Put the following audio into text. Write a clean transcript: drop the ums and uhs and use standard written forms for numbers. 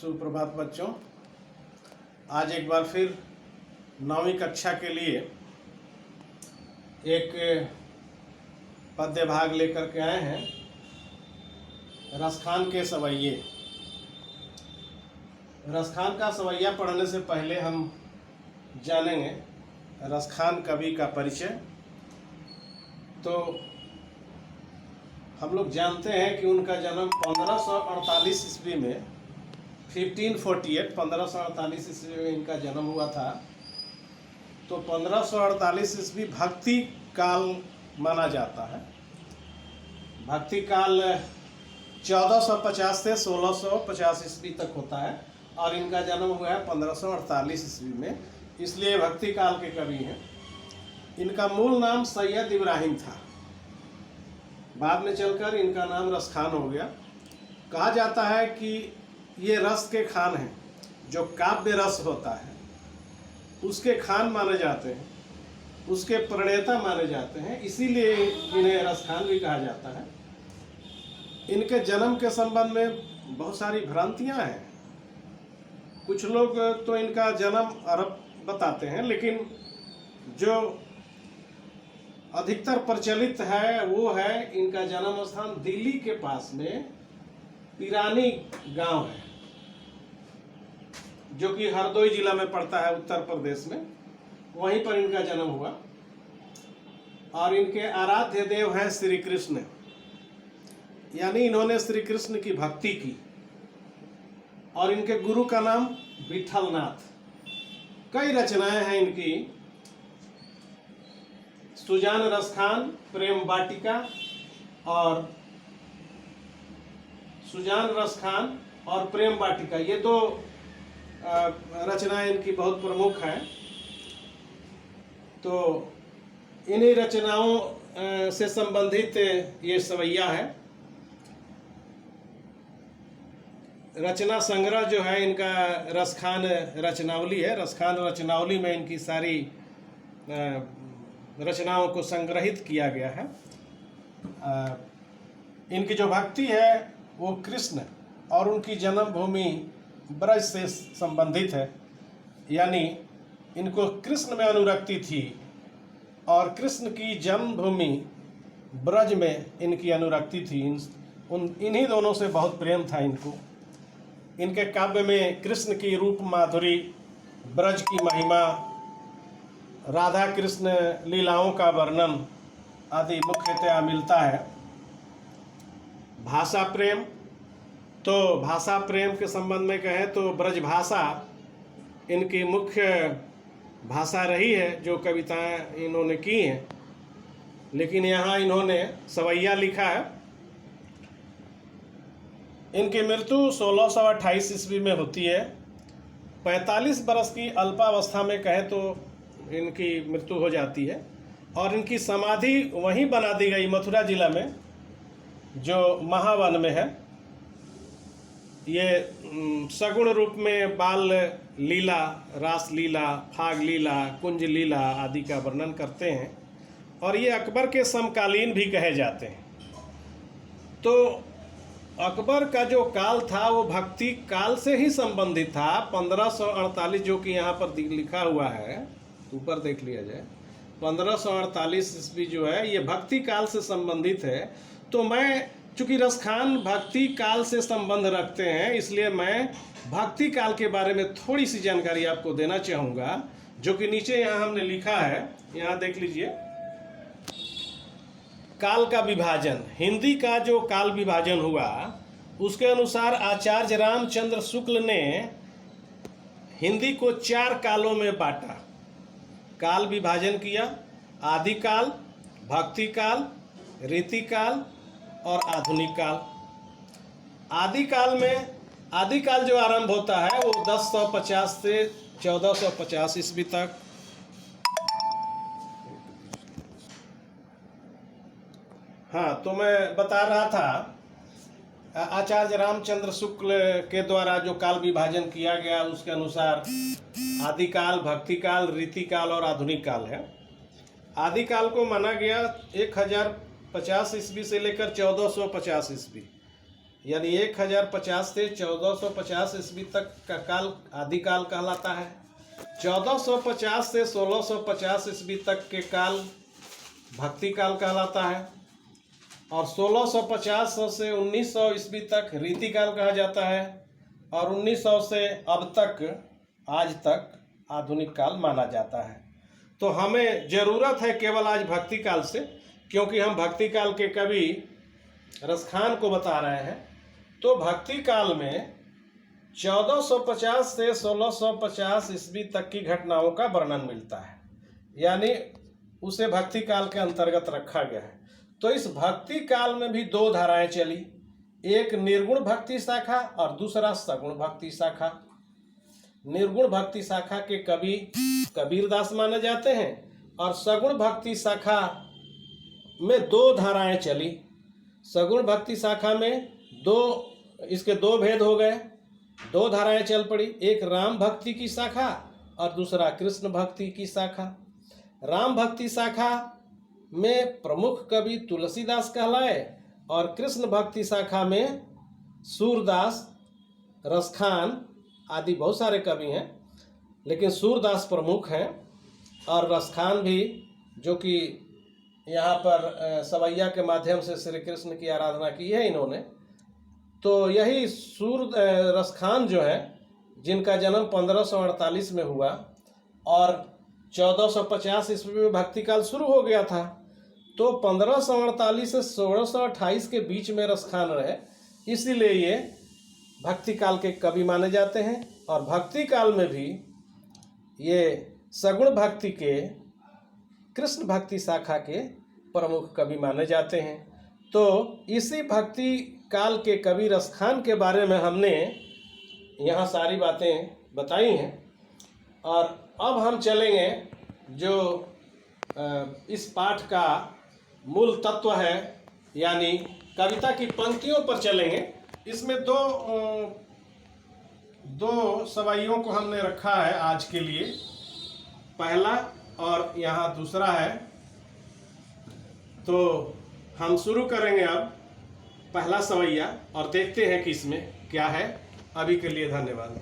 सुप्रभात बच्चों। आज एक बार फिर 9वीं कक्षा के लिए एक पद्य भाग लेकर के आए हैं, रसखान के सवैये। रसखान का सवैया पढ़ने से पहले हम जानेंगे रसखान कवि का परिचय। तो हम लोग जानते हैं कि उनका जन्म 1548 ईस्वी में 1548 ईस्वी में इनका जन्म हुआ था। तो 1548 ईस्वी भक्ति काल माना जाता है। भक्ति काल 1450 से 1650 ईस्वी तक होता है और इनका जन्म हुआ है 1548 ईस्वी में, इसलिए भक्ति काल के कवि हैं। इनका मूल नाम सैयद इब्राहिम था, बाद में चलकर इनका नाम रसखान हो गया। कहा जाता है कि ये रस के खान हैं, जो काव्य रस होता है उसके खान माने जाते हैं, उसके प्रणेता माने जाते हैं, इसीलिए इन्हें रसखान भी कहा जाता है। इनके जन्म के संबंध में बहुत सारी भ्रांतियां हैं। कुछ लोग तो इनका जन्म अरब बताते हैं, लेकिन जो अधिकतर प्रचलित है वो है इनका जन्म स्थान दिल्ली के पास में पिरानी गांव है, जो कि हरदोई जिला में पड़ता है उत्तर प्रदेश में। वहीं पर इनका जन्म हुआ और इनके आराध्य देव हैं श्री कृष्ण, यानी इन्होंने श्री कृष्ण की भक्ति की। और इनके गुरु का नाम विठलनाथ। कई रचनाएं हैं इनकी, सुजान रसखान, प्रेम वाटिका और सुजान रसखान और प्रेम वाटिका, ये दो रचनाएं इनकी बहुत प्रमुख हैं। तो इन्हीं रचनाओं से संबंधित ये सवैया है। रचना संग्रह जो है इनका रसखान रचनावली है। रसखान रचनावली में इनकी सारी रचनाओं को संग्रहित किया गया है। इनकी जो भक्ति है वो कृष्ण और उनकी जन्मभूमि ब्रज से संबंधित है, यानी इनको कृष्ण में अनुरक्ति थी और कृष्ण की जन्मभूमि ब्रज में इनकी अनुरक्ति थी। इन्हीं दोनों से बहुत प्रेम था इनको। इनके काव्य में कृष्ण की रूप माधुरी, ब्रज की महिमा, राधा कृष्ण लीलाओं का वर्णन आदि मुख्यतया मिलता है। भाषा प्रेम, तो भाषा प्रेम के संबंध में कहें तो ब्रज भाषा इनकी मुख्य भाषा रही है, जो कविताएं इन्होंने की हैं। लेकिन यहाँ इन्होंने सवैया लिखा है। इनकी मृत्यु 1628 ईस्वी में होती है। 45 बरस की अल्पावस्था में कहें तो इनकी मृत्यु हो जाती है और इनकी समाधि वहीं बना दी गई मथुरा जिला में, जो महावन में है। ये सगुण रूप में बाल लीला, रास लीला, फाग लीला, कुंज लीला आदि का वर्णन करते हैं और ये अकबर के समकालीन भी कहे जाते हैं। तो अकबर का जो काल था वो भक्ति काल से ही संबंधित था। 1548 जो कि यहाँ पर लिखा हुआ है, ऊपर देख लिया जाए, 1548 ईस्वी जो है ये भक्ति काल से संबंधित है। तो मैं, चूंकि रसखान भक्ति काल से संबंध रखते हैं, इसलिए मैं भक्ति काल के बारे में थोड़ी सी जानकारी आपको देना चाहूँगा, जो कि नीचे यहाँ हमने लिखा है। यहाँ देख लीजिए, काल का विभाजन, हिंदी का जो काल विभाजन हुआ उसके अनुसार आचार्य रामचंद्र शुक्ल ने हिंदी को 4 कालों में बांटा, काल विभाजन किया। आदिकाल, भक्ति काल, रीति काल और आधुनिक काल। आदिकाल जो आरंभ होता है वो 1050 से 1450 ईस्वी तक। हाँ, तो मैं बता रहा था आचार्य रामचंद्र शुक्ल के द्वारा जो काल विभाजन किया गया उसके अनुसार आदिकाल, भक्ति काल, रीति काल और आधुनिक काल है। आदिकाल को माना गया 1050 ईस्वी से लेकर 1450 ईस्वी, यानी 1050 से 1450 ईस्वी तक का काल आदिकाल कहलाता है। 1450 से 1650 ईस्वी तक के काल भक्ति काल कहलाता है। और 1650 से 1900 ईस्वी तक रीति काल कहा जाता है। और 1900 से अब तक आज तक आधुनिक काल माना जाता है। तो हमें ज़रूरत है केवल आज भक्ति काल से, क्योंकि हम भक्ति काल के कवि रसखान को बता रहे हैं। तो भक्ति काल में 1450 से 1650 ईस्वी तक की घटनाओं का वर्णन मिलता है, यानी उसे भक्ति काल के अंतर्गत रखा गया है। तो इस भक्ति काल में भी दो धाराएं चली, एक निर्गुण भक्ति शाखा और दूसरा सगुण भक्ति शाखा। निर्गुण भक्ति शाखा के कवि कबीरदास माने जाते हैं और सगुण भक्ति शाखा में दो धाराएं चली। सगुण भक्ति शाखा में इसके दो भेद हो गए, दो धाराएं चल पड़ी, एक राम भक्ति की शाखा और दूसरा कृष्ण भक्ति की शाखा। राम भक्ति शाखा में प्रमुख कवि तुलसीदास कहलाए और कृष्ण भक्ति शाखा में सूरदास, रसखान आदि बहुत सारे कवि हैं, लेकिन सूरदास प्रमुख हैं और रसखान भी, जो कि यहाँ पर सवैया के माध्यम से श्री कृष्ण की आराधना की है इन्होंने। तो यही रसखान जो है, जिनका जन्म 1548 में हुआ और 1450 ईस्वी में भक्ति काल शुरू हो गया था, तो 1548 से 1628 के बीच में रसखान रहे, इसीलिए ये भक्ति काल के कवि माने जाते हैं। और भक्ति काल में भी ये सगुण भक्ति के, कृष्ण भक्ति शाखा के प्रमुख कवि माने जाते हैं। तो इसी भक्ति काल के कवि रसखान के बारे में हमने यहाँ सारी बातें बताई हैं। और अब हम चलेंगे जो इस पाठ का मूल तत्व है, यानी कविता की पंक्तियों पर चलेंगे। इसमें दो सवाइयों को हमने रखा है आज के लिए, पहला और यहाँ दूसरा है। तो हम शुरू करेंगे अब पहला सवैया और देखते हैं कि इसमें क्या है। अभी के लिए धन्यवाद।